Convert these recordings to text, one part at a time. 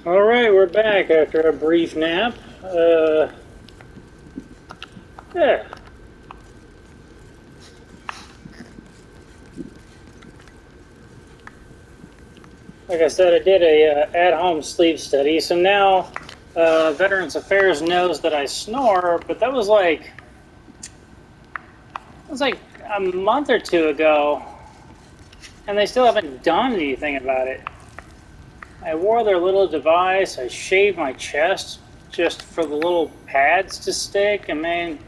All right, we're back after a brief nap. Yeah. Like I said, I did a at-home sleep study, so now Veterans Affairs knows that I snore. But that was like a month or two ago, and they still haven't done anything about it. I wore their little device. I shaved my chest just for the little pads to stick. I mean,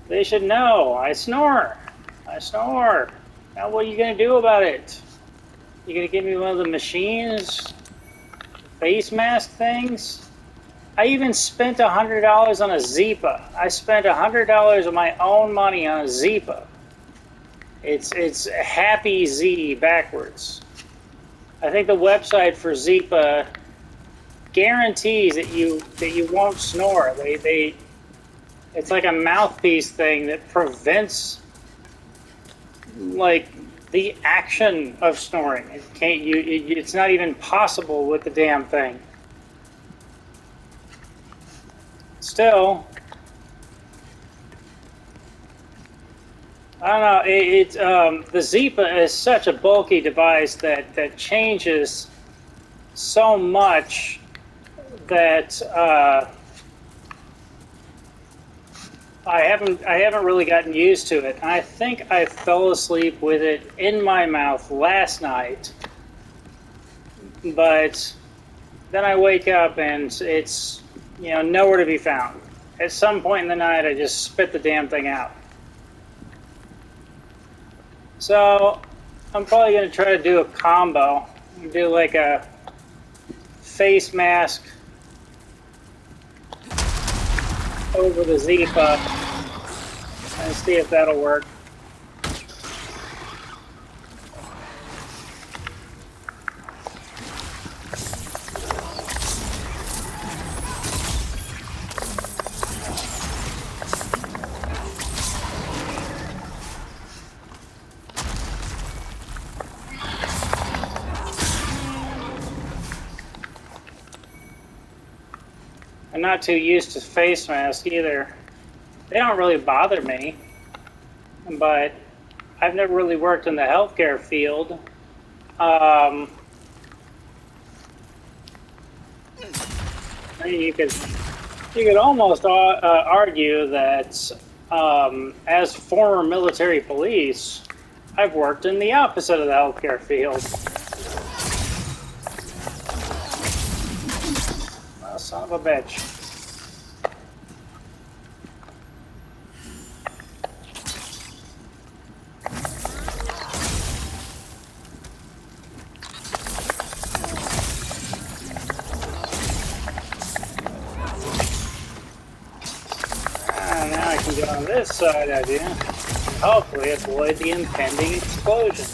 they should know. I snore. I snore. Now, what are you gonna do about it? You gonna give me one of the machines, face mask things? I even spent $100 on a Zipa. I spent $100 of my own money on a Zipa. It's Happy Z backwards. I think the website for Zipa guarantees that you won't snore. It's like a mouthpiece thing that prevents like the action of snoring. It's not even possible with the damn thing. Still, I don't know. The Zipa is such a bulky device that changes so much that I haven't really gotten used to it. I think I fell asleep with it in my mouth last night, but then I wake up and it's nowhere to be found. At some point in the night, I just spit the damn thing out. So I'm probably going to try to do a combo. Do like a face mask over the Zipa and see if that'll work. I'm not too used to face masks either. They don't really bother me, but I've never really worked in the healthcare field. You could almost argue that as former military police, I've worked in the opposite of the healthcare field. Oh, son of a bitch. Now I can get on this side of you and hopefully avoid the impending explosion.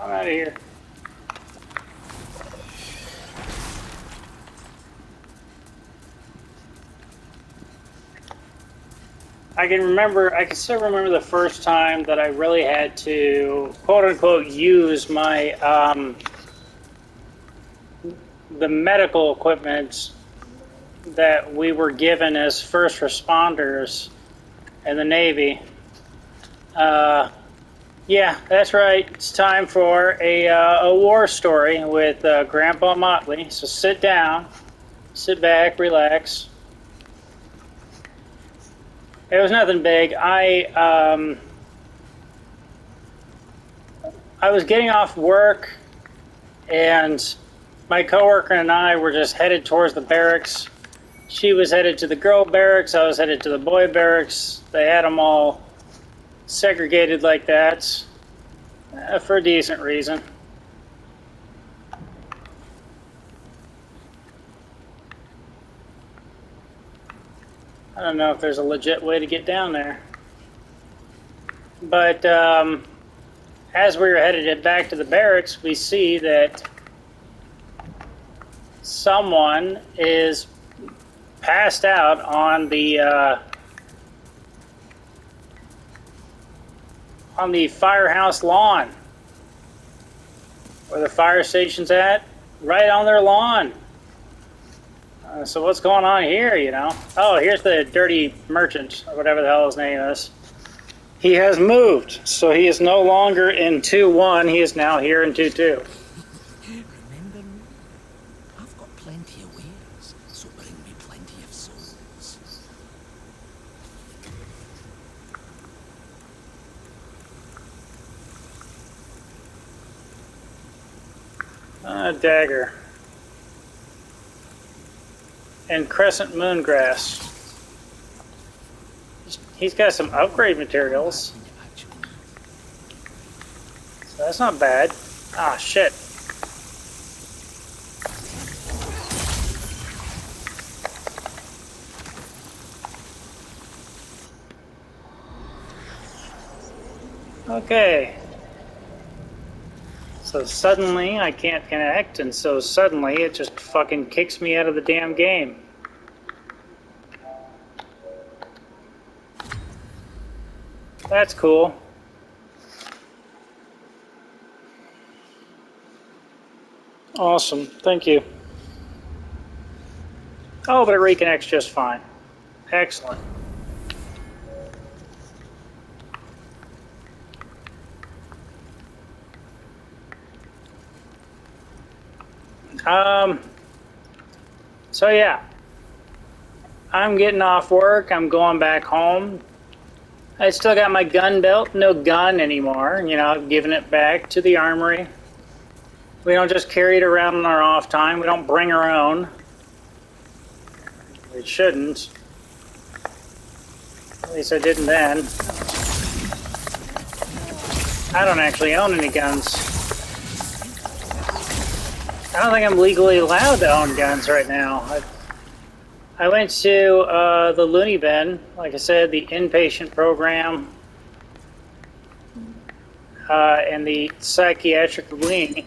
I'm out of here. I can still remember the first time that I really had to quote unquote use my the medical equipment that we were given as first responders in the Navy. Yeah, that's right. It's time for a war story with Grandpa Motley. So sit down, sit back, relax. It was nothing big. I was getting off work, and my coworker and I were just headed towards the barracks She was headed to the girl barracks, I was headed to the boy barracks. They had them all segregated like that for a decent reason. I don't know if there's a legit way to get down there. But as we were headed back to the barracks, we see that someone is passed out on the firehouse lawn, where the fire station's at, right on their lawn. So what's going on here, you know? Oh, here's the dirty merchant, or whatever the hell his name is. He has moved, so he is no longer in 2-1, he is now here in 2-2. Remember me? I've got plenty of wares, so bring me plenty of souls. Dagger. And crescent moongrass. He's got some upgrade materials. So that's not bad. Ah, shit. Okay. So suddenly I can't connect, and so suddenly it just fucking kicks me out of the damn game. That's cool. Awesome, thank you. Oh, but it reconnects just fine. Excellent. So yeah, I'm getting off work, I'm going back home. I still got my gun belt, no gun anymore, you know, I've given it back to the armory. We don't just carry it around in our off time, we don't bring our own. We shouldn't. At least I didn't then. I don't actually own any guns. I don't think I'm legally allowed to own guns right now. I went to the Looney Bin, like I said, the inpatient program and the psychiatric wing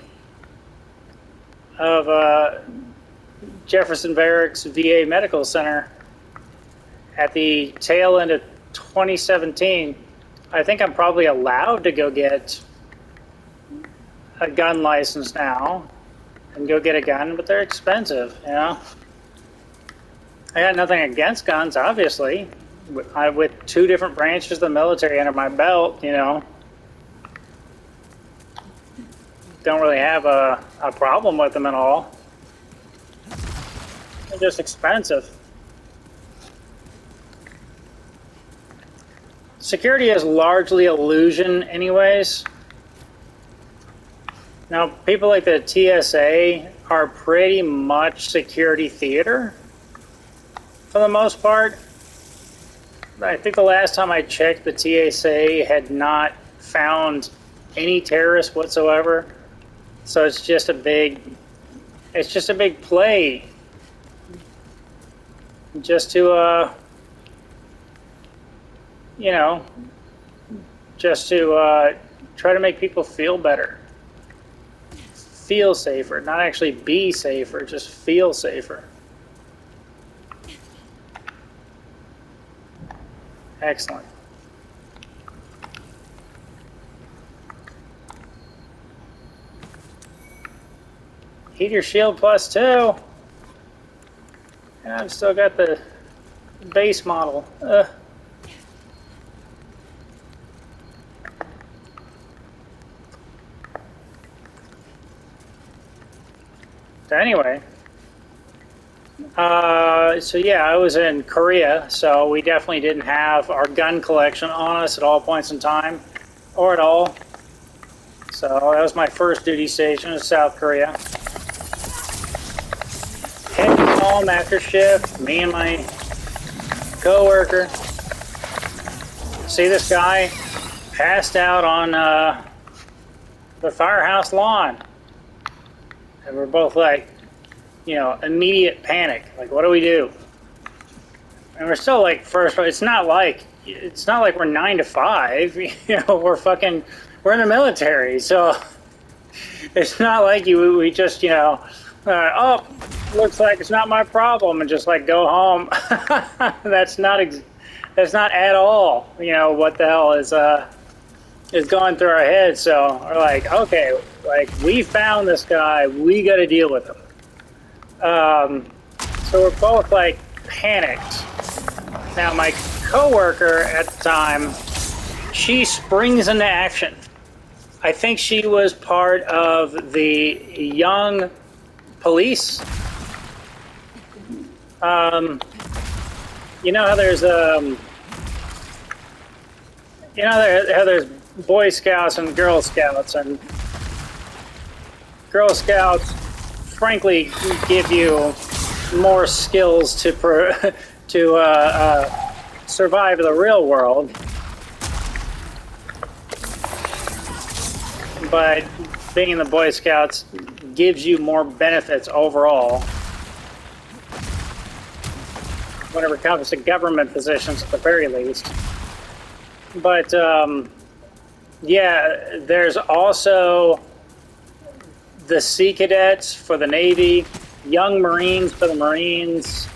of Jefferson Barracks VA Medical Center at the tail end of 2017. I think I'm probably allowed to go get a gun license now and go get a gun, but they're expensive, you know? I got nothing against guns, obviously. With 2 different branches of the military under my belt, you know, don't really have a problem with them at all. They're just expensive. Security is largely illusion anyways. Now, people like the TSA are pretty much security theater for the most part. I think the last time I checked, the TSA had not found any terrorists whatsoever. So it's just a big play. Just to, you know, just to try to make people feel better. Feel safer, not actually be safer, just feel safer. Excellent. Heat your shield +2. And I've still got the base model. Anyway, so yeah, I was in Korea, so we definitely didn't have our gun collection on us at all points in time, or at all. So that was my first duty station in South Korea. Heavy home after shift, me and my coworker, see this guy passed out on the firehouse lawn. And we're both like, you know, immediate panic. Like, what do we do? And we're still like, first, it's not like we're 9 to 5. You know, we're in the military. So it's not like we just, you know, oh, looks like it's not my problem and just like go home. That's not at all, you know, what the hell is going through our heads. So we're like, okay, like we found this guy, we got to deal with him. So we're both like panicked. Now my coworker at the time, she springs into action. I think she was part of the young police. You know how there's how there's Boy Scouts and Girl Scouts, and Girl Scouts, frankly, give you more skills to survive the real world. But being in the Boy Scouts gives you more benefits overall whenever it comes to government positions at the very least. But yeah, there's also the Sea Cadets for the Navy, Young Marines for the Marines,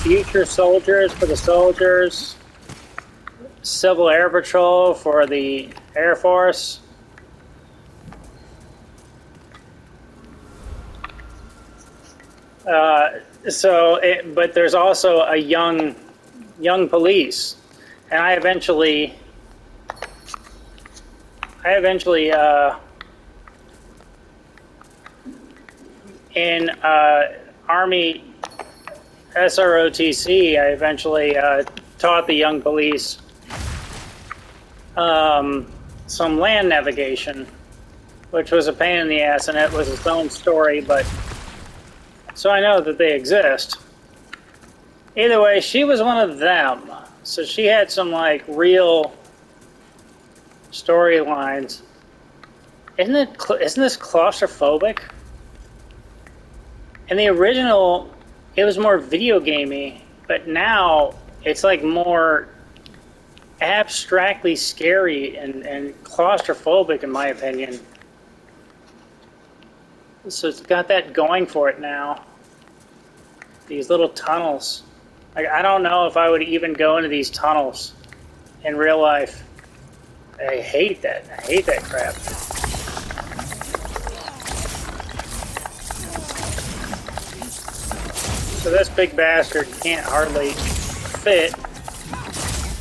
Future Soldiers for the Soldiers, Civil Air Patrol for the Air Force. But there's also a young police, and I eventually in Army SROTC, I eventually taught the young police some land navigation, which was a pain in the ass, and it was its own story, but so I know that they exist. Either way, she was one of them, so she had some like real storylines. Isn't this claustrophobic? In the original, it was more video gamey, but now it's like more abstractly scary and claustrophobic, in my opinion. So it's got that going for it now. These little tunnels. I don't know if I would even go into these tunnels in real life. I hate that. I hate that crap. So this big bastard can't hardly fit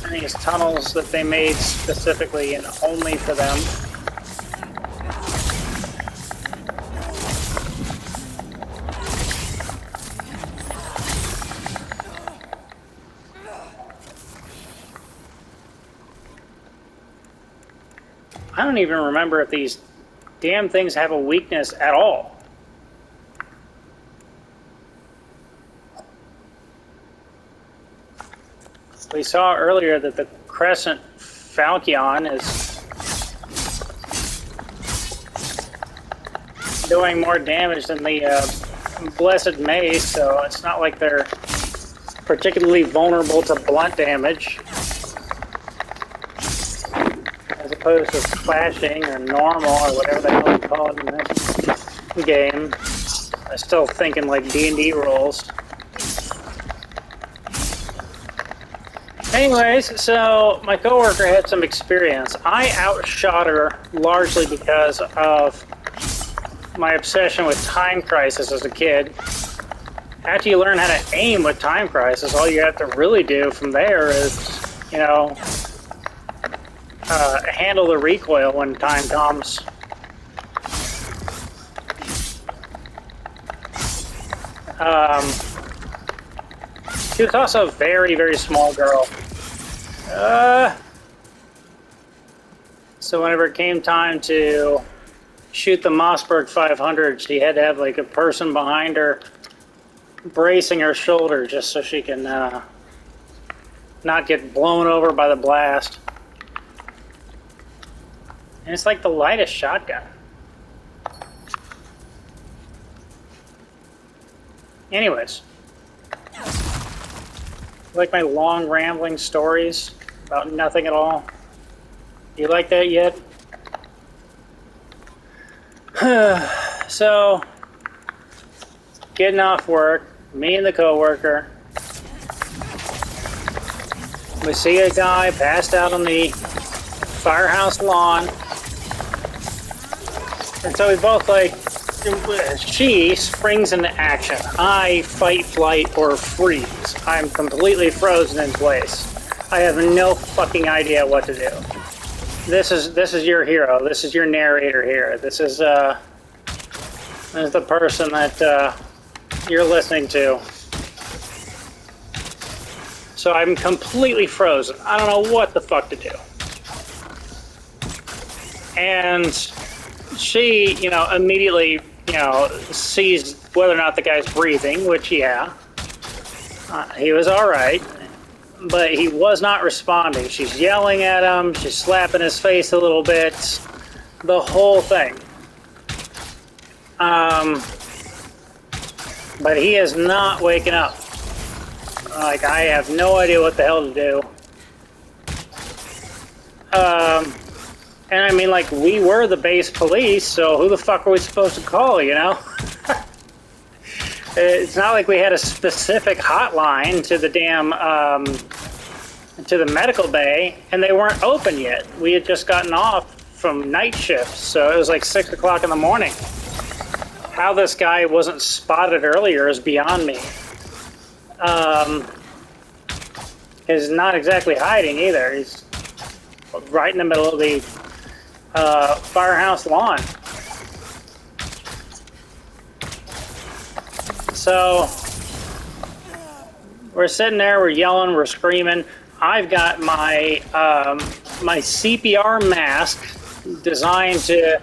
in these tunnels that they made specifically and only for them. I don't even remember if these damn things have a weakness at all. We saw earlier that the Crescent Falcon is doing more damage than the Blessed Mace, so it's not like they're particularly vulnerable to blunt damage, as opposed to slashing or normal or whatever the hell you call it in this game. I'm still thinking like D&D rules. Anyways, so my coworker had some experience. I outshot her largely because of my obsession with Time Crisis as a kid. After you learn how to aim with Time Crisis, all you have to really do from there is, you know, handle the recoil when time comes. She was also a very, very small girl. So whenever it came time to shoot the Mossberg 500, she had to have like a person behind her bracing her shoulder just so she can not get blown over by the blast. And it's like the lightest shotgun. Anyways, like my long rambling stories about nothing at all? You like that yet? So, getting off work, me and the coworker, we see a guy passed out on the firehouse lawn, and so we both like, she springs into action. I fight, flight, or freeze. I'm completely frozen in place. I have no fucking idea what to do. This is your hero. This is your narrator here. This is the person that you're listening to. So I'm completely frozen. I don't know what the fuck to do. And she, immediately, sees whether or not the guy's breathing, which, yeah, he was all right, but he was not responding. She's yelling at him. She's slapping his face a little bit. The whole thing. But he is not waking up. Like, I have no idea what the hell to do. And I mean, like, we were the base police, so who the fuck are we supposed to call, It's not like we had a specific hotline to the damn, to the medical bay, and they weren't open yet. We had just gotten off from night shift, so it was like 6 o'clock in the morning. How this guy wasn't spotted earlier is beyond me. He's not exactly hiding either. He's right in the middle of the firehouse lawn. So we're sitting there, we're yelling, we're screaming. I've got my my CPR mask designed to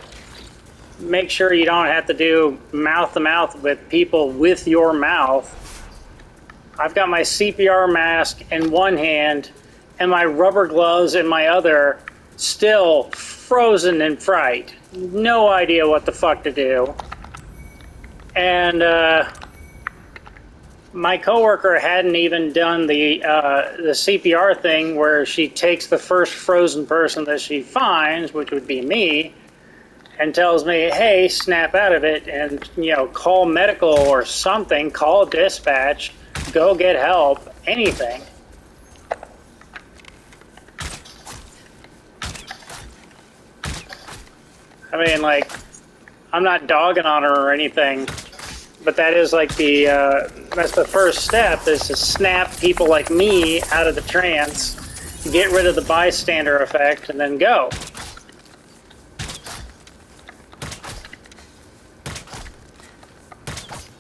make sure you don't have to do mouth to mouth with people with your mouth. I've got my CPR mask in one hand and my rubber gloves in my other, still frozen in fright. No idea what the fuck to do. And my coworker hadn't even done the CPR thing where she takes the first frozen person that she finds, which would be me, and tells me, hey, snap out of it and, call medical or something, call dispatch, go get help, anything. I mean, like, I'm not dogging on her or anything, but that is like that's the first step, is to snap people like me out of the trance, get rid of the bystander effect, and then go.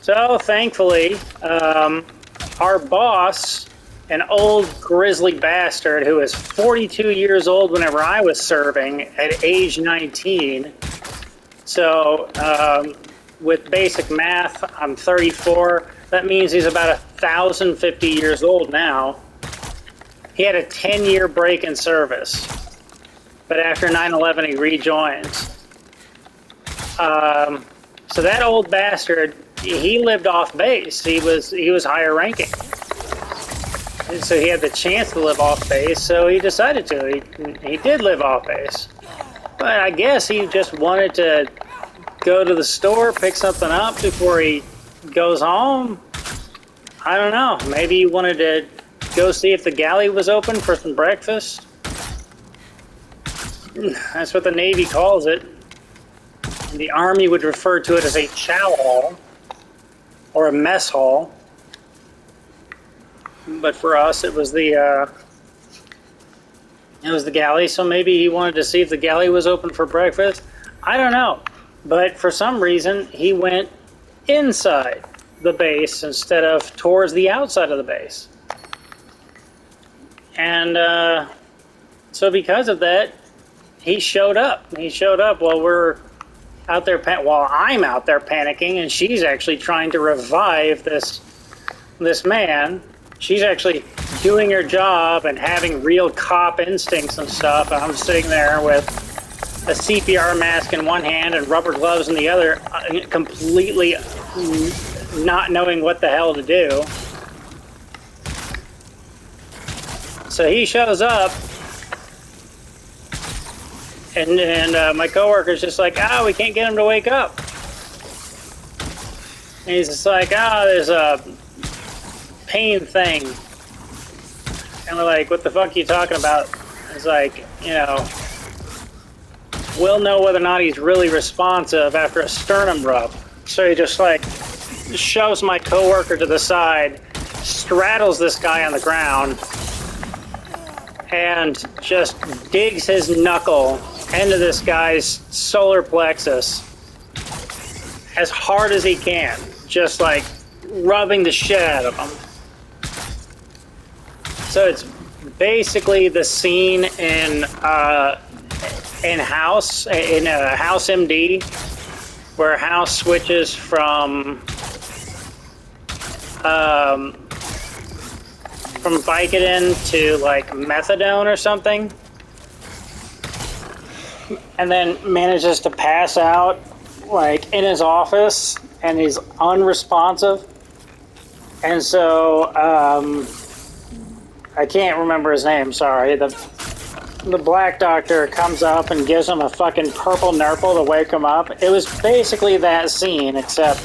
So, thankfully, our boss, an old grizzly bastard who was 42 years old whenever I was serving at age 19. So, with basic math, I'm 34. That means he's about 1,050 years old now. He had a 10-year break in service, but after 9/11 he rejoins. So that old bastard, he lived off base. He was higher ranking. And so he had the chance to live off base, so he decided to. He did live off base. But I guess he just wanted to go to the store, pick something up before he goes home. I don't know. Maybe he wanted to go see if the galley was open for some breakfast. That's what the Navy calls it. The Army would refer to it as a chow hall or a mess hall. But for us, it was the galley. So maybe he wanted to see if the galley was open for breakfast. I don't know. But for some reason, he went inside the base instead of towards the outside of the base. And so because of that, he showed up. He showed up while we're out there, while I'm out there panicking, and she's actually trying to revive this this man, she's actually doing her job and having real cop instincts and stuff. And I'm sitting there with a CPR mask in one hand and rubber gloves in the other, completely not knowing what the hell to do. So he shows up, and my coworker's just like, "Oh, we can't get him to wake up." And he's just like, "Oh, there's a pain thing." And we're like, "What the fuck are you talking about?" It's like, you know, we'll know whether or not he's really responsive after a sternum rub. So he just like shoves my coworker to the side, straddles this guy on the ground, and just digs his knuckle into this guy's solar plexus as hard as he can, just like rubbing the shit out of him. So it's basically the scene in House MD, where House switches from Vicodin to like methadone or something, and then manages to pass out like in his office, and he's unresponsive. And so I can't remember his name, sorry. The black doctor comes up and gives him a fucking purple nurple to wake him up. It was basically that scene, except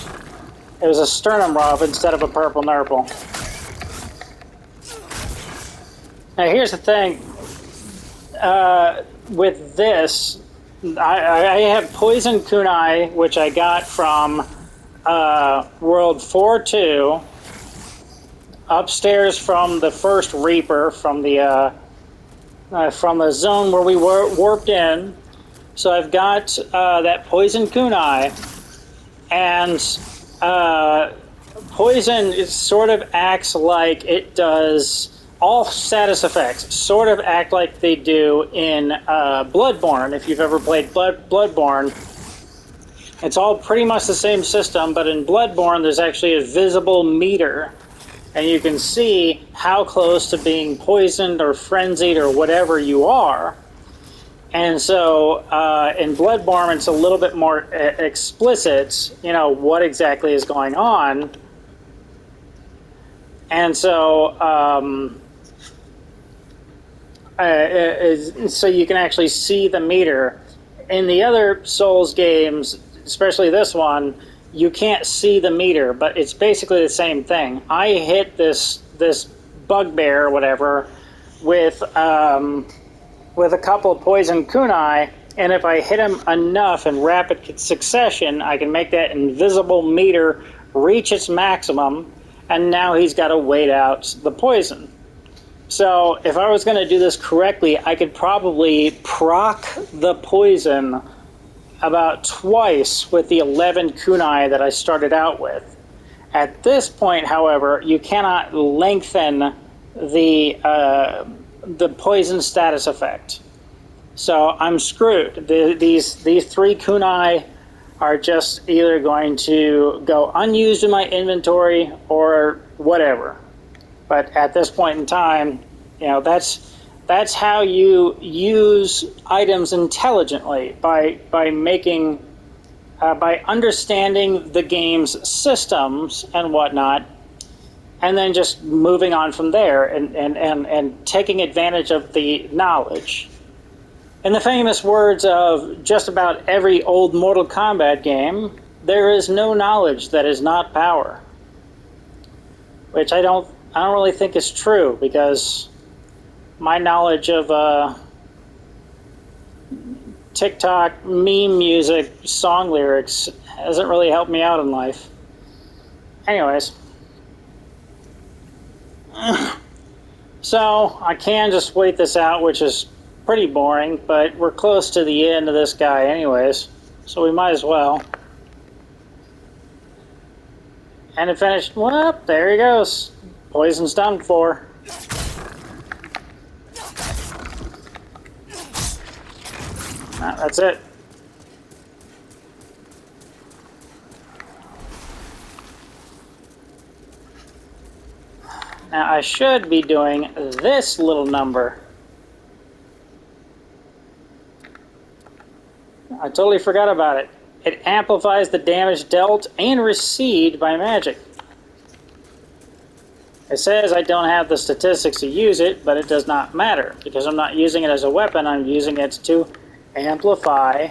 it was a sternum rub instead of a purple nurple. Now here's the thing, with this, I have poison kunai, which I got from World 4-2, upstairs from the first Reaper, from the zone where we warped in. So I've got that poison kunai, and poison, it sort of acts like it does. All status effects sort of act like they do in Bloodborne. If you've ever played Bloodborne, it's all pretty much the same system, but in Bloodborne there's actually a visible meter, and you can see how close to being poisoned or frenzied or whatever you are. And so in Bloodborne it's a little bit more explicit, you know, what exactly is going on. And so so you can actually see the meter. In the other Souls games, especially this one, you can't see the meter, but it's basically the same thing. I hit this bugbear or whatever with a couple of poison kunai, and if I hit him enough in rapid succession, I can make that invisible meter reach its maximum, and now he's got to wait out the poison. So if I was going to do this correctly, I could probably proc the poison about twice with the 11 kunai that I started out with. At this point, however, you cannot lengthen the poison status effect. So I'm screwed. These 3 kunai are just either going to go unused in my inventory or whatever. But at this point in time, you know, that's how you use items intelligently, by making by understanding the game's systems and whatnot, and then just moving on from there and taking advantage of the knowledge. In the famous words of just about every old Mortal Kombat game, there is no knowledge that is not power. Which I don't really think is true, because my knowledge of TikTok meme music song lyrics hasn't really helped me out in life. Anyways. So I can just wait this out, which is pretty boring, but we're close to the end of this guy anyways, so we might as well. And it finished. Well, there he goes. Poison's done for. That's it. Now I should be doing this little number. I totally forgot about it. It amplifies the damage dealt and received by magic. It says I don't have the statistics to use it, but it does not matter because I'm not using it as a weapon. I'm using it to amplify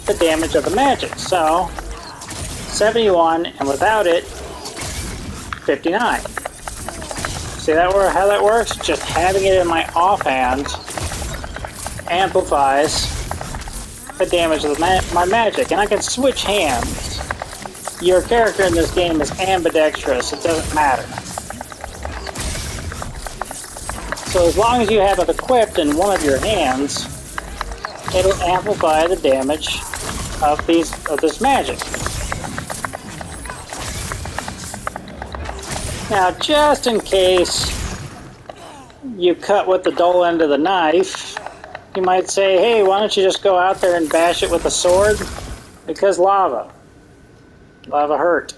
the damage of the magic. So 71, and without it, 59. See that how that works? Just having it in my offhand amplifies the damage of my magic, and I can switch hands. Your character in this game is ambidextrous. It doesn't matter. So as long as you have it equipped in one of your hands, it'll amplify the damage of this magic. Now, just in case you cut with the dull end of the knife, you might say, hey, why don't you just go out there and bash it with a sword? Because lava. Lava hurt.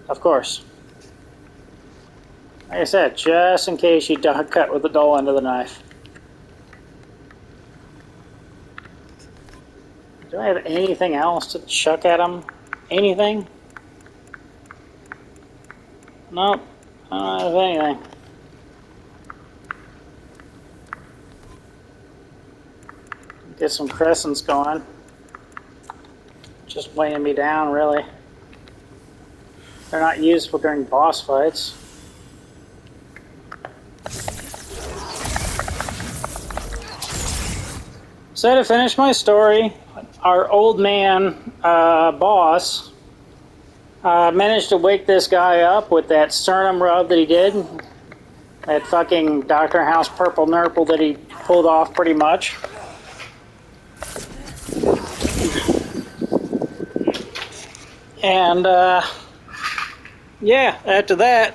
Of course. Like I said, just in case you don't cut with the dull end of the knife. Do I have anything else to chuck at them? Anything? Nope. I don't have anything. Get some crescents going. Just weighing me down, really. They're not useful during boss fights. So to finish my story, our old man boss managed to wake this guy up with that sternum rub that he did. That fucking Dr. House purple nurple that he pulled off pretty much. And yeah, after that,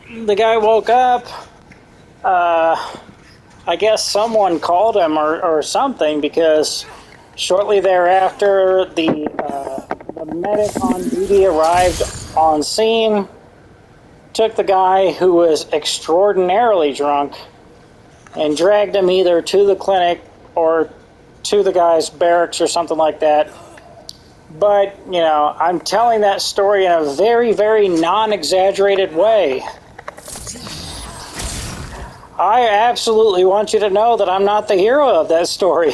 the guy woke up. I guess someone called him or something, because shortly thereafter, the medic on duty arrived on scene, took the guy who was extraordinarily drunk, and dragged him either to the clinic or to the guy's barracks or something like that. But, you know, I'm telling that story in a very, very non-exaggerated way. I absolutely want you to know that I'm not the hero of that story.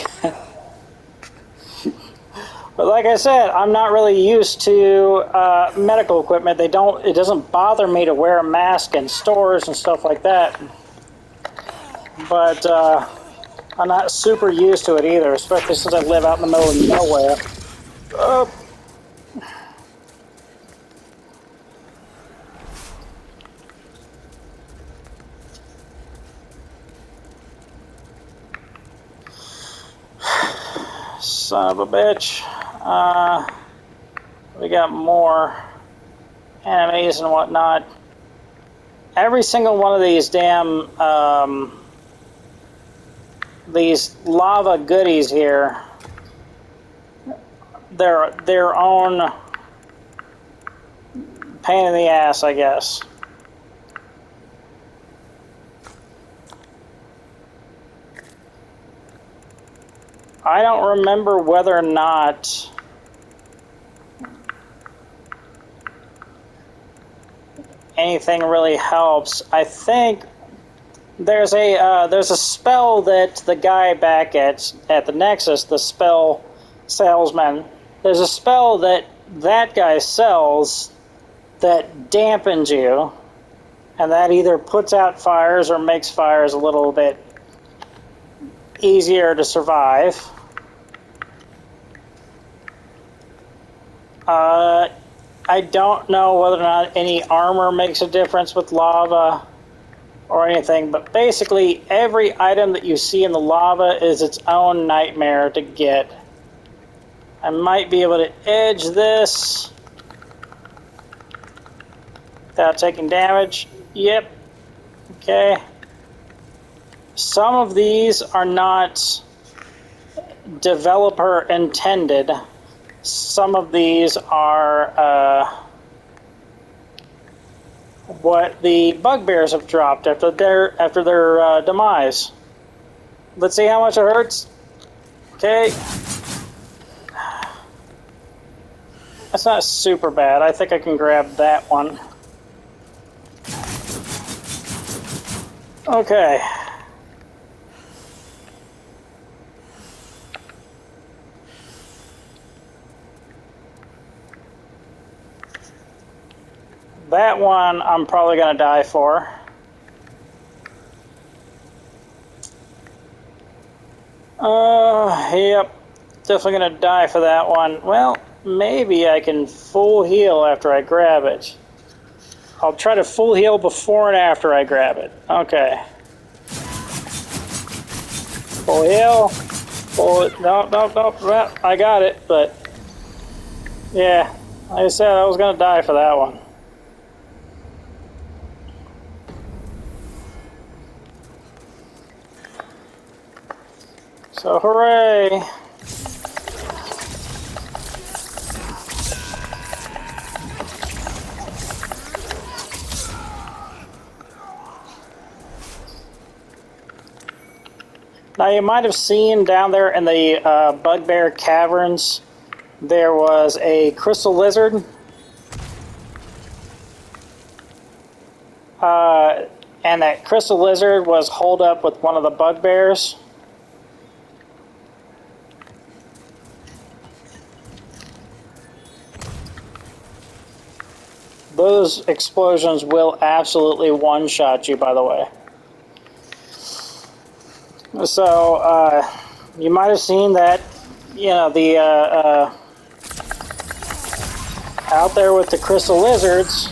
But like I said, I'm not really used to medical equipment. It doesn't bother me to wear a mask in stores and stuff like that. But I'm not super used to it either, especially since I live out in the middle of nowhere. Son of a bitch. We got more enemies and whatnot. Every single one of these damn these lava goodies here, they're their own pain in the ass, I guess. I don't remember whether or not anything really helps. I think there's a spell that the guy back at the Nexus, the spell salesman, there's a spell that guy sells that dampens you, and that either puts out fires or makes fires a little bit easier to survive. I don't know whether or not any armor makes a difference with lava or anything, but basically every item that you see in the lava is its own nightmare to get. I might be able to edge this without taking damage. Yep. Okay. Some of these are not developer intended. Some of these are what the bugbears have dropped after their demise. Let's see how much it hurts. Okay. That's not super bad. I think I can grab that one. Okay. That one I'm probably going to die for. Yep. Definitely going to die for that one. Well, maybe I can full heal after I grab it. I'll try to full heal before and after I grab it. Okay. Full heal. Full... Well, I got it, but... Yeah. Like I said, I was going to die for that one. So, hooray! Now, you might have seen down there in the Bugbear Caverns, there was a crystal lizard. And that crystal lizard was holed up with one of the bugbears. Those explosions will absolutely one-shot you, by the way. So, you might have seen that, you know, the, out there with the crystal lizards,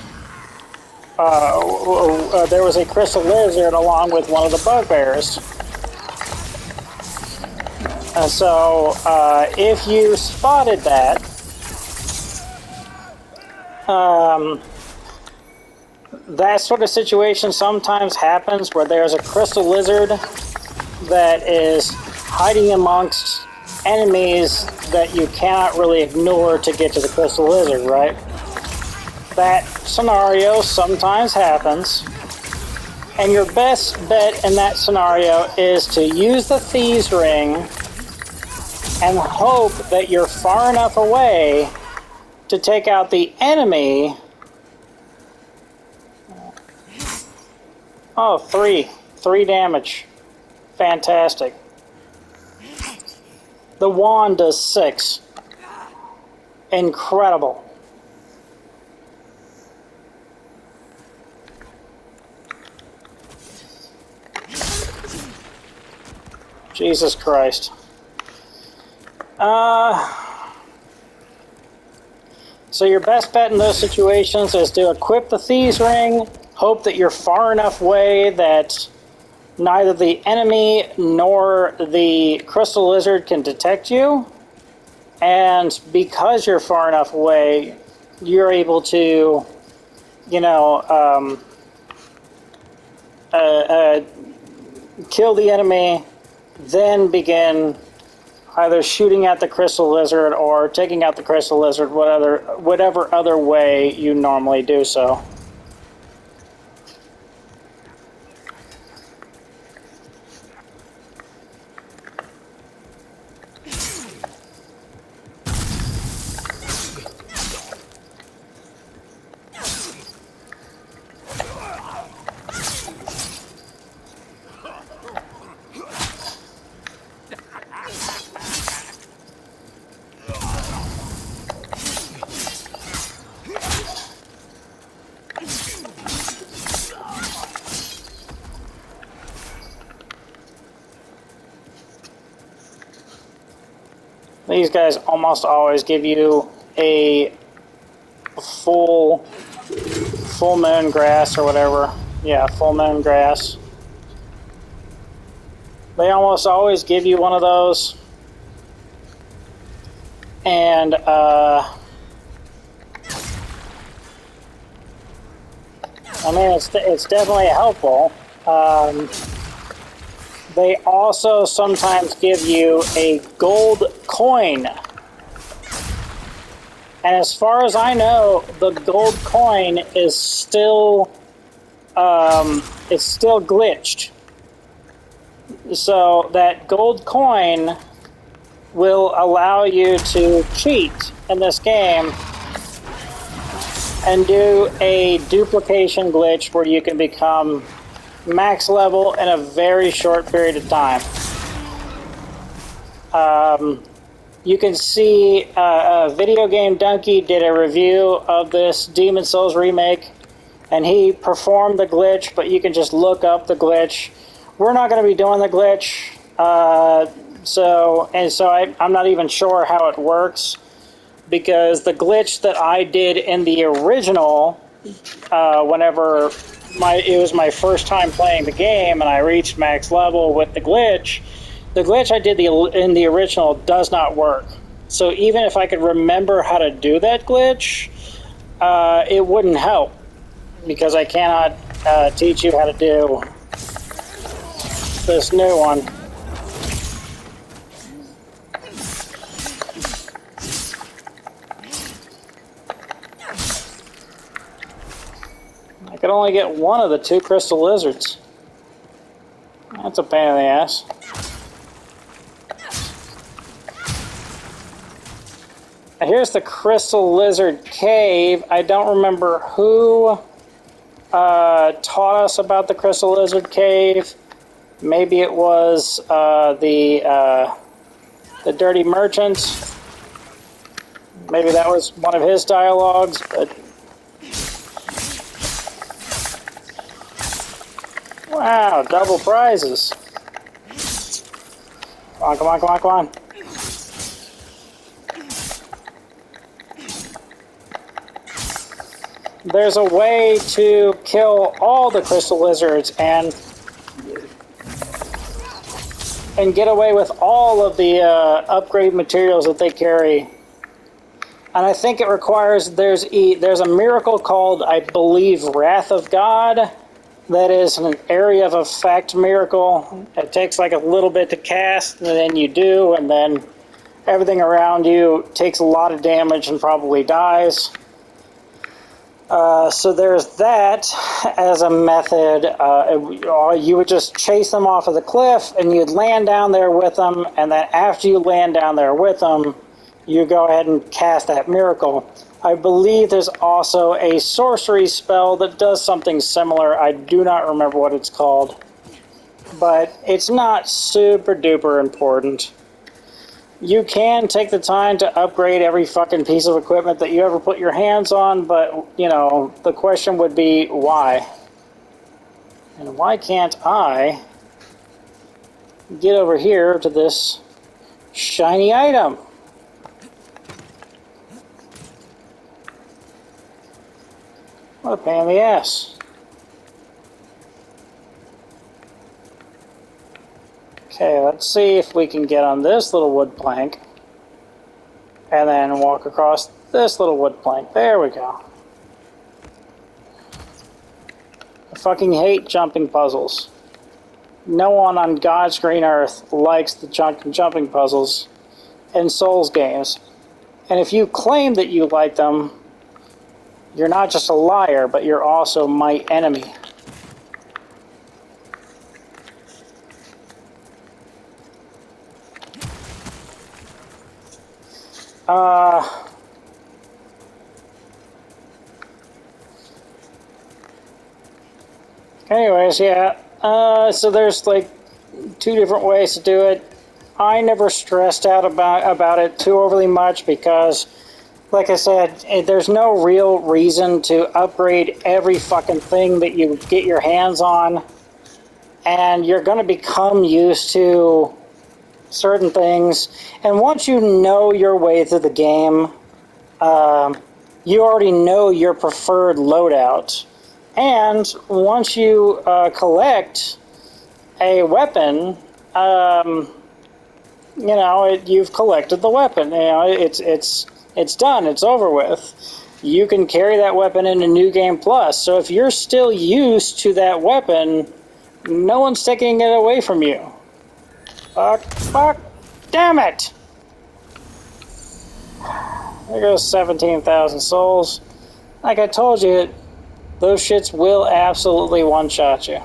there was a crystal lizard along with one of the bugbears. So, if you spotted that, that sort of situation sometimes happens where there's a crystal lizard that is hiding amongst enemies that you cannot really ignore to get to the crystal lizard, right? That scenario sometimes happens, and your best bet in that scenario is to use the Thieves' Ring and hope that you're far enough away to take out the enemy. Oh, three damage. Fantastic. The wand does 6. Incredible. Jesus Christ. So your best bet in those situations is to equip the Thieves' Ring, hope that you're far enough away that neither the enemy nor the crystal lizard can detect you, and because you're far enough away, you're able to, you know, kill the enemy, then begin either shooting at the crystal lizard or taking out the crystal lizard, whatever other way you normally do so. These guys almost always give you a full moon grass or whatever. Yeah, full moon grass. They almost always give you one of those. And I mean, it's definitely helpful. They also sometimes give you a gold coin. And as far as I know, the gold coin is still it's still glitched. So that gold coin will allow you to cheat in this game and do a duplication glitch where you can become max level in a very short period of time. You can see Video Game Donkey did a review of this Demon Souls remake, and he performed the glitch, but you can just look up the glitch. We're not going to be doing the glitch, so I'm not even sure how it works, because the glitch that I did in the original, whenever it was my first time playing the game and I reached max level with the glitch I did in the original does not work. So even if I could remember how to do that glitch, it wouldn't help, because I cannot teach you how to do this new one. I could only get one of the 2 crystal lizards. That's a pain in the ass. Here's the Crystal Lizard Cave. I don't remember who taught us about the Crystal Lizard Cave. Maybe it was the Dirty Merchant. Maybe that was one of his dialogues, but... Wow, double prizes. Come on, come on, come on, come on. There's a way to kill all the crystal lizards and get away with all of the upgrade materials that they carry. And I think it requires, there's a miracle called, I believe, Wrath of God. That is an area of effect miracle. It takes like a little bit to cast, and then you do, and then everything around you takes a lot of damage and probably dies. So there's that as a method. You would just chase them off of the cliff, and you'd land down there with them, and then after you land down there with them, you go ahead and cast that miracle. I believe there's also a sorcery spell that does something similar. I do not remember what it's called, but it's not super duper important. You can take the time to upgrade every fucking piece of equipment that you ever put your hands on, but, you know, the question would be, why? And why can't I get over here to this shiny item? What a pain in the ass. Okay, let's see if we can get on this little wood plank and then walk across this little wood plank. There we go. I fucking hate jumping puzzles. No one on God's green earth likes the jumping puzzles in Souls games. And if you claim that you like them, you're not just a liar, but you're also my enemy. Anyways, yeah. So there's like 2 different ways to do it. I never stressed out about it too overly much because, like I said, there's no real reason to upgrade every fucking thing that you get your hands on. And you're going to become used to certain things. And once you know your way through the game, you already know your preferred loadout. And once you collect a weapon, you know, you've collected the weapon. You know, it's done. It's over with. You can carry that weapon into New Game Plus. So if you're still used to that weapon, no one's taking it away from you. Fuck, damn it! There goes 17,000 souls. Like I told you, Those shits will absolutely one-shot you.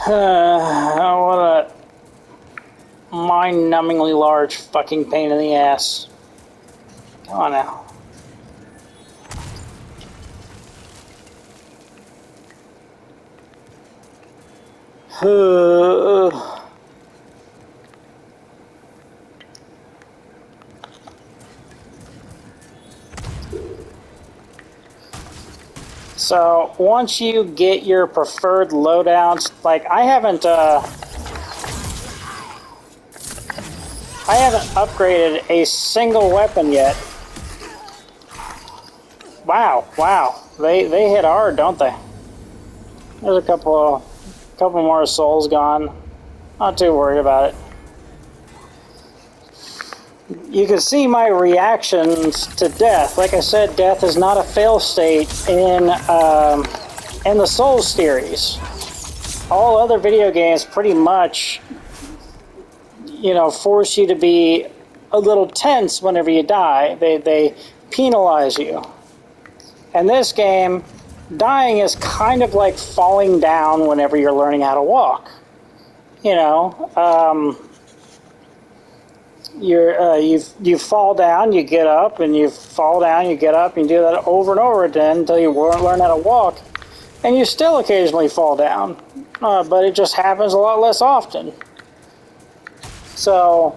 What a mind-numbingly large fucking pain in the ass. Come on now. So once you get your preferred loadouts, like I haven't upgraded a single weapon yet. Wow, they hit hard, don't they? There's a couple more souls gone. Not too worried about it. You can see my reactions to death. Like I said, death is not a fail state in the Souls series. All other video games pretty much, you know, force you to be a little tense whenever you die. They penalize you. In this game, dying is kind of like falling down whenever you're learning how to walk. You know, you fall down, you get up, and you fall down, you get up, and you do that over and over again until you learn how to walk. And you still occasionally fall down, but it just happens a lot less often. So,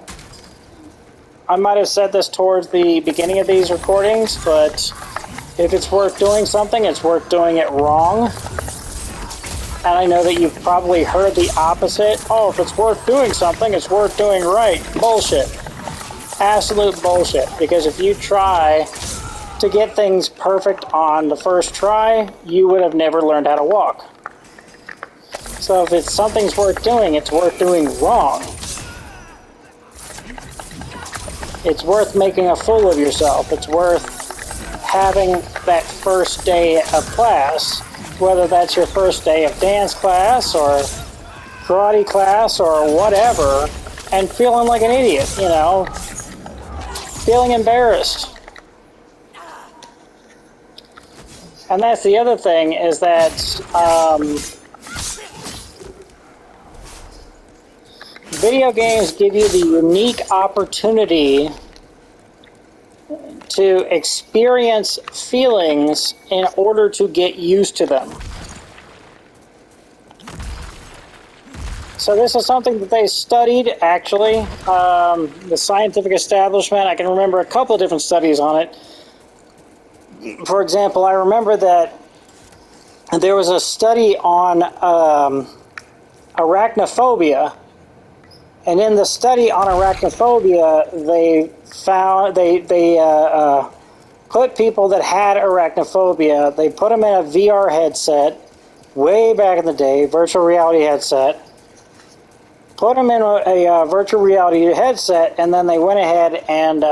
I might have said this towards the beginning of these recordings, but if it's worth doing something, it's worth doing it wrong. And I know that you've probably heard the opposite. Oh, if it's worth doing something, it's worth doing right. Bullshit. Absolute bullshit. Because if you try to get things perfect on the first try, you would have never learned how to walk. So if something's worth doing, it's worth doing wrong. It's worth making a fool of yourself. It's worth having that first day of class, whether that's your first day of dance class or karate class or whatever, and feeling like an idiot, you know, feeling embarrassed. And that's the other thing, is that video games give you the unique opportunity to experience feelings in order to get used to them. So this is something that they studied, actually. The scientific establishment, I can remember a couple of different studies on it. For example, I remember that there was a study on arachnophobia. And in the study on arachnophobia, they found they put people that had arachnophobia, they put them in a VR headset, way back in the day, virtual reality headset, put them in a virtual reality headset, and then they went ahead and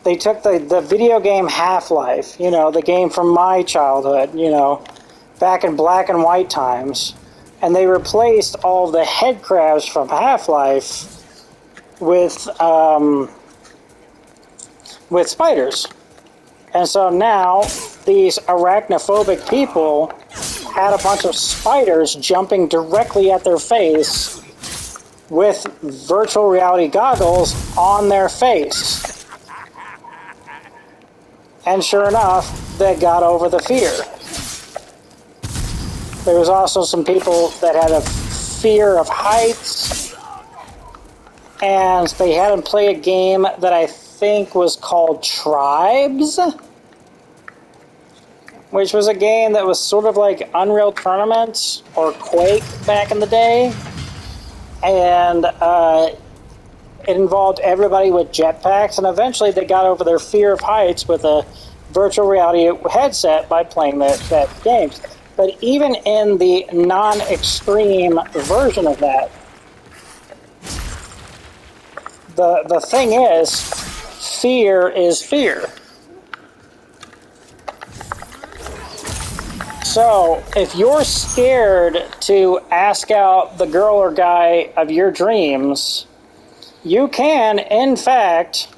they took the video game Half-Life, you know, the game from my childhood, you know, back in black and white times. And they replaced all the head crabs from Half-Life with spiders. And so now these arachnophobic people had a bunch of spiders jumping directly at their face with virtual reality goggles on their face. And sure enough, they got over the fear. There was also some people that had a fear of heights, and they had them play a game that I think was called Tribes, which was a game that was sort of like Unreal Tournament or Quake back in the day, and it involved everybody with jetpacks, and eventually they got over their fear of heights with a virtual reality headset by playing that game. But even in the non-extreme version of that, the thing is, fear is fear. So, if you're scared to ask out the girl or guy of your dreams, you can, in fact,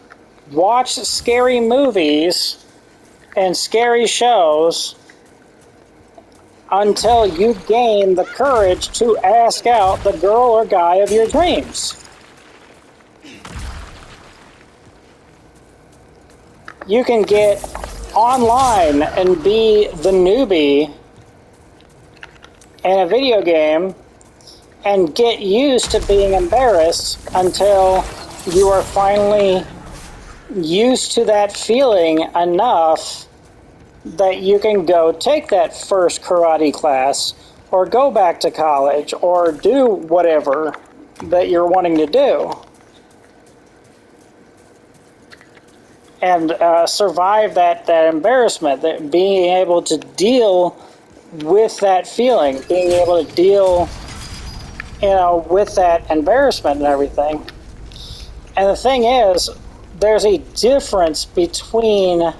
watch scary movies and scary shows until you gain the courage to ask out the girl or guy of your dreams. You can get online and be the newbie in a video game and get used to being embarrassed until you are finally used to that feeling enough that you can go take that first karate class or go back to college or do whatever that you're wanting to do and survive that embarrassment, that being able to deal with that feeling, being able to deal with that embarrassment and everything. And the thing is, there's a difference between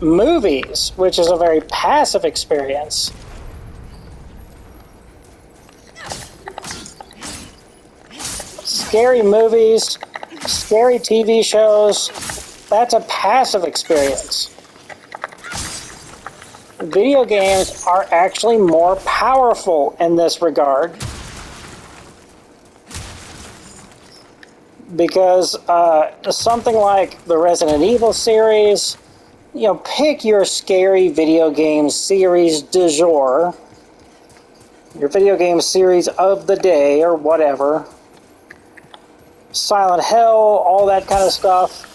movies, which is a very passive experience, scary movies, scary TV shows, that's a passive experience. Video games are actually more powerful in this regard because something like the Resident Evil series, pick your scary video game series du jour, your video game series of the day or whatever, Silent Hill, all that kind of stuff.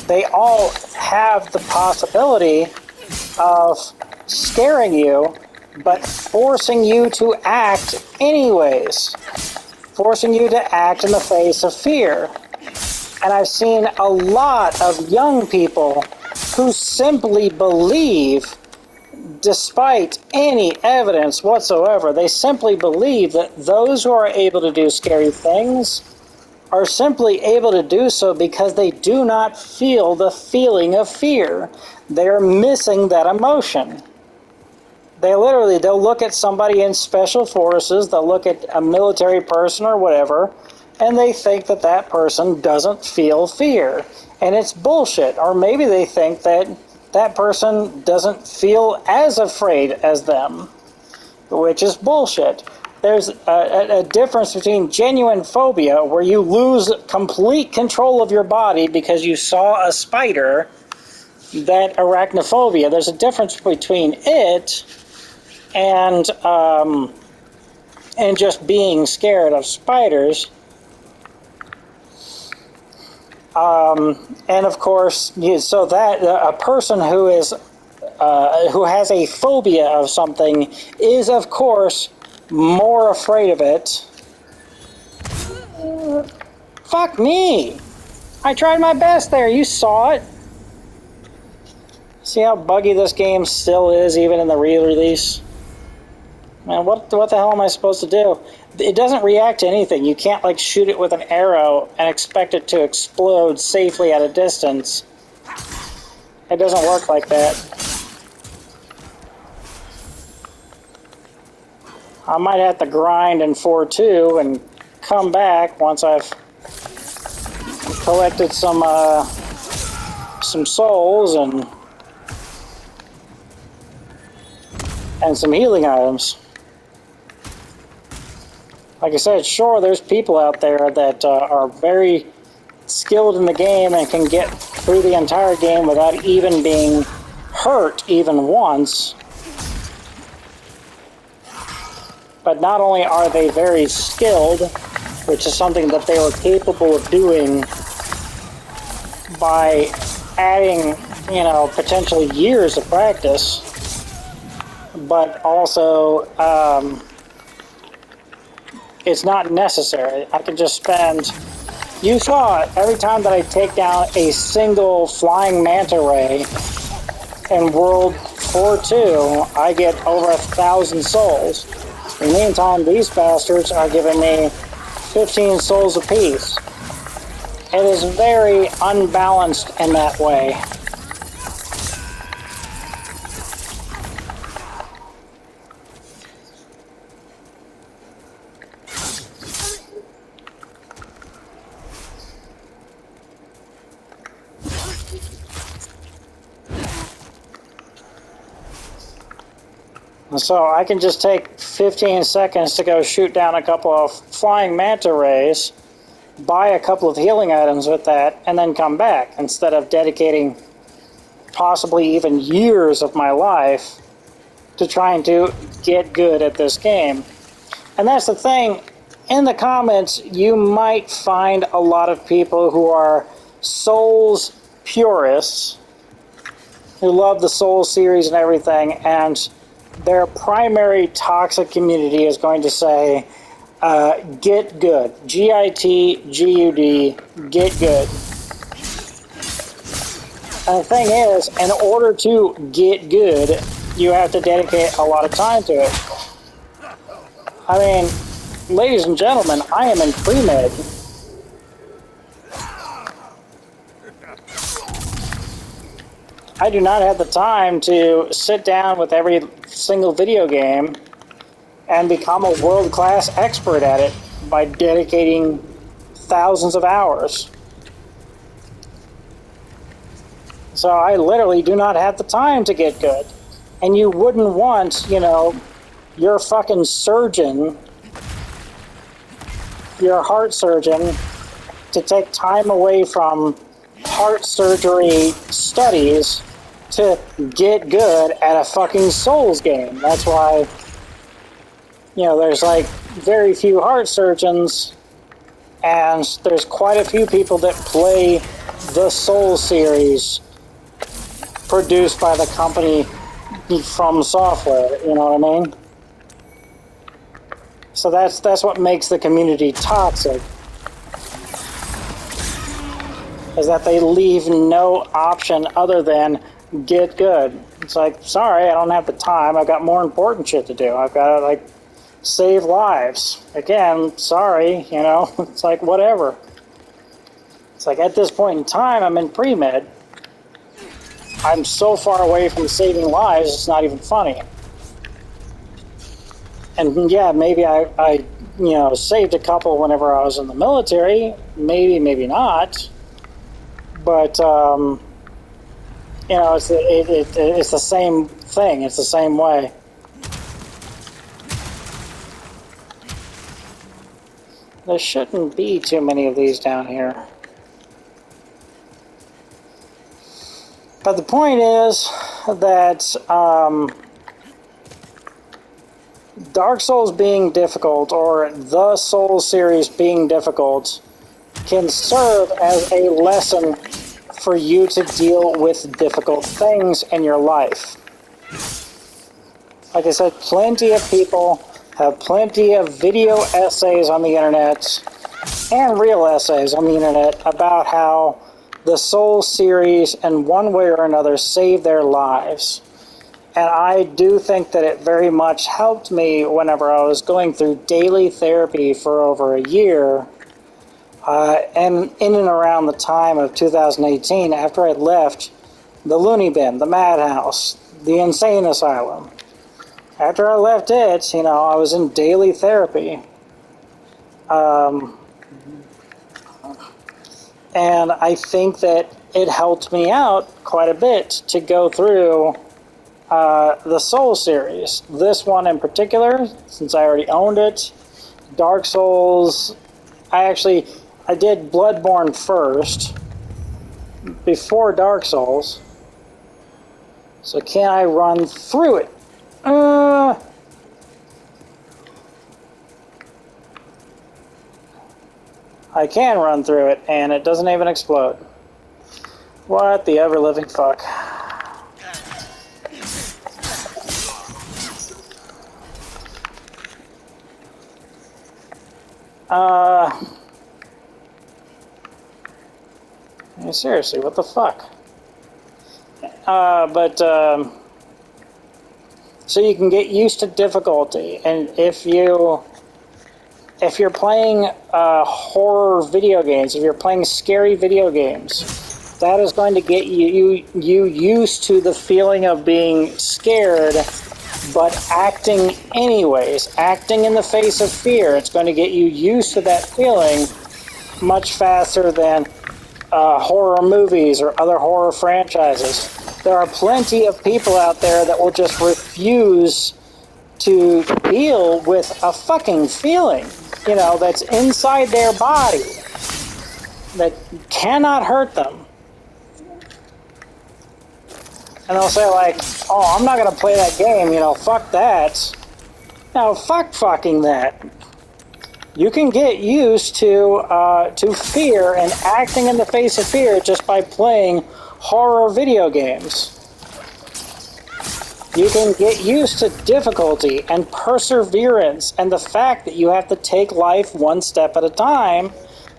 They all have the possibility of scaring you, but forcing you to act anyways. Forcing you to act in the face of fear. And I've seen a lot of young people who simply believe, despite any evidence whatsoever, they simply believe that those who are able to do scary things are simply able to do so because they do not feel the feeling of fear. They're missing that emotion. They'll look at somebody in special forces, they'll look at a military person or whatever, and they think that that person doesn't feel fear. And it's bullshit. Or maybe they think that that person doesn't feel as afraid as them, which is bullshit. There's a difference between genuine phobia, where you lose complete control of your body because you saw a spider, that arachnophobia. There's a difference between it and just being scared of spiders. And of course, so that a person who has a phobia of something is, of course, more afraid of it. Fuck me! I tried my best there, you saw it! See how buggy this game still is, even in the re-release? Man, what the hell am I supposed to do? It doesn't react to anything. You can't, like, shoot it with an arrow and expect it to explode safely at a distance. It doesn't work like that. I might have to grind in 4.2 and come back once I've collected some souls and some healing items. Like I said, sure, there's people out there that are very skilled in the game and can get through the entire game without even being hurt even once. But not only are they very skilled, which is something that they were capable of doing by adding, potentially years of practice, but also it's not necessary. I can just spend... You saw it, every time that I take down a single flying manta ray in World 4.2, I get over 1,000 souls. In the meantime, these bastards are giving me 15 souls apiece. It is very unbalanced in that way. So I can just take 15 seconds to go shoot down a couple of flying manta rays, buy a couple of healing items with that, and then come back, instead of dedicating possibly even years of my life to trying to get good at this game. And that's the thing, in the comments you might find a lot of people who are Souls purists, who love the Souls series and everything, and their primary toxic community is going to say, get good. G-I-T-G-U-D, get good. And the thing is, in order to get good, you have to dedicate a lot of time to it. I mean, ladies and gentlemen, I am in pre-med. I do not have the time to sit down with every single video game and become a world-class expert at it by dedicating thousands of hours. So I literally do not have the time to get good. And you wouldn't want, you know, your fucking surgeon, your heart surgeon, to take time away from heart surgery studies to get good at a fucking Souls game. That's why, you know, there's like very few heart surgeons, and there's quite a few people that play the Souls series produced by the company From Software, you know what I mean? So that's what makes the community toxic, is that they leave no option other than get good. It's like, sorry, I don't have the time. I've got more important shit to do. I've got to, like, save lives. Again, sorry, you know, it's like, whatever. It's like, at this point in time, I'm in pre-med. I'm so far away from saving lives, it's not even funny. And yeah, maybe I you know, saved a couple whenever I was in the military. Maybe, maybe not. But, you know, it's the same thing. It's the same way. There shouldn't be too many of these down here. But the point is that Dark Souls being difficult, or the Souls series being difficult, can serve as a lesson for you to deal with difficult things in your life. Like I said, plenty of people have plenty of video essays on the internet, and real essays on the internet, about how the Souls series, in one way or another, saved their lives. And I do think that it very much helped me whenever I was going through daily therapy for over a year, and in and around the time of 2018, after I'd left the loony bin, the madhouse, the insane asylum. After I left it, you know, I was in daily therapy. And I think that it helped me out quite a bit to go through the Soul series. This one in particular, since I already owned it. Dark Souls, I did Bloodborne first, before Dark Souls. So can I run through it? I can run through it, and it doesn't even explode. What the ever-living fuck? Seriously, what the fuck? So you can get used to difficulty, and if you're playing horror video games, if you're playing scary video games, that is going to get you used to the feeling of being scared, but acting anyways, acting in the face of fear. It's going to get you used to that feeling much faster than horror movies or other horror franchises. There are plenty of people out there that will just refuse to deal with a fucking feeling, you know, that's inside their body that cannot hurt them. And they'll say like, oh, I'm not going to play that game, you know, fuck that. No, fuck fucking that. You can get used to fear and acting in the face of fear just by playing horror video games. You can get used to difficulty and perseverance and the fact that you have to take life one step at a time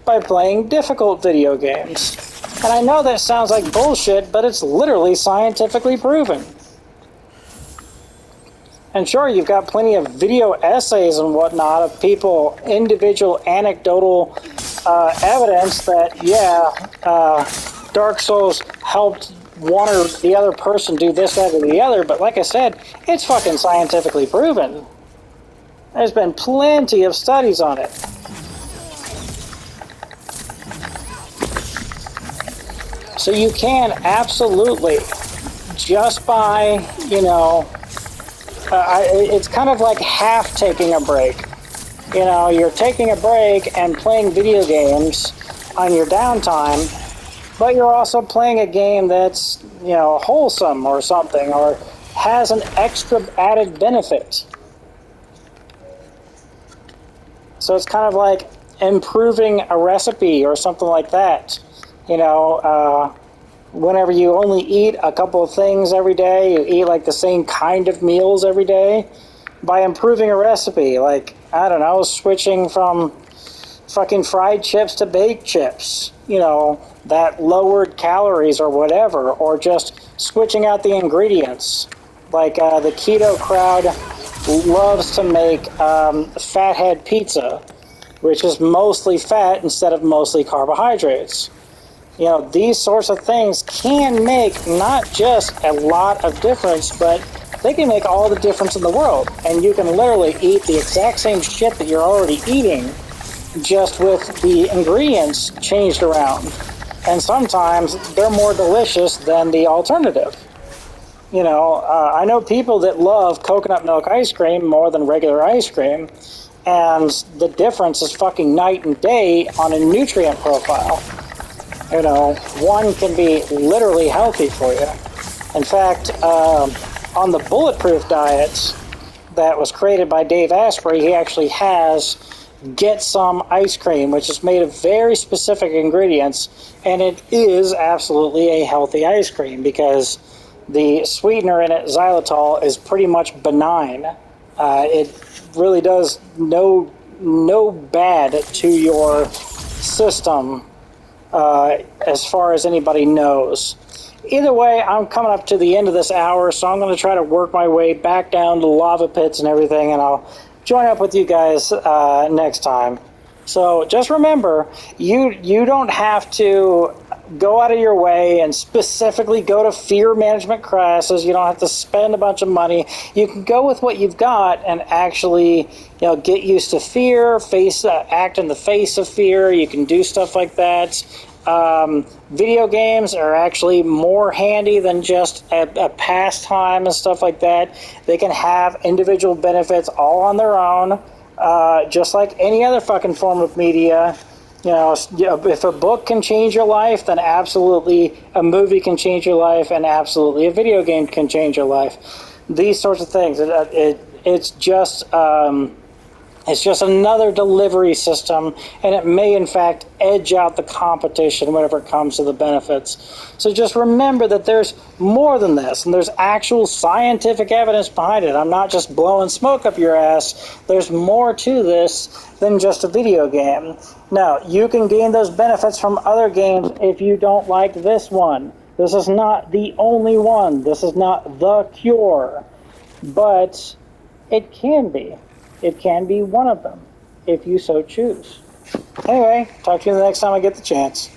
by playing difficult video games. And I know that sounds like bullshit, but it's literally scientifically proven. And sure, you've got plenty of video essays and whatnot of people, individual anecdotal evidence that, Dark Souls helped one or the other person do this, that, or the other. But like I said, it's fucking scientifically proven. There's been plenty of studies on it. So you can absolutely, just by, you know, it's kind of like half taking a break. You know, you're taking a break and playing video games on your downtime, but you're also playing a game that's, you know, wholesome or something, or has an extra added benefit. So it's kind of like improving a recipe or something like that. You know, whenever you only eat a couple of things every day, you eat like the same kind of meals every day, by improving a recipe, like, I don't know, switching from fucking fried chips to baked chips, you know, that lowered calories or whatever, or just switching out the ingredients. Like the keto crowd loves to make fathead pizza, which is mostly fat instead of mostly carbohydrates. You know, these sorts of things can make not just a lot of difference, but they can make all the difference in the world. And you can literally eat the exact same shit that you're already eating, just with the ingredients changed around. And sometimes they're more delicious than the alternative. You know, I know people that love coconut milk ice cream more than regular ice cream, and the difference is fucking night and day on a nutrient profile. You know, one can be literally healthy for you. In fact, on the bulletproof diet that was created by Dave Asprey, he actually has Get Some ice cream, which is made of very specific ingredients, and it is absolutely a healthy ice cream because the sweetener in it, xylitol, is pretty much benign. It really does no bad to your system as far as anybody knows. Either way, I'm coming up to the end of this hour, so I'm going to try to work my way back down to lava pits and everything, and I'll join up with you guys next time. So just remember, you don't have to go out of your way and specifically go to fear management classes. You don't have to spend a bunch of money. You can go with what you've got and actually, you know, get used to fear, act in the face of fear. You can do stuff like that. Video games are actually more handy than just a pastime and stuff like that. They can have individual benefits all on their own, just like any other fucking form of media. You know, if a book can change your life, then absolutely a movie can change your life, and absolutely a video game can change your life. These sorts of things. It's just another delivery system, and it may in fact edge out the competition whenever it comes to the benefits. So just remember that there's more than this, and there's actual scientific evidence behind it. I'm not just blowing smoke up your ass. There's more to this than just a video game. Now, you can gain those benefits from other games if you don't like this one. This is not the only one. This is not the cure, but it can be. It can be one of them, if you so choose. Anyway, talk to you the next time I get the chance.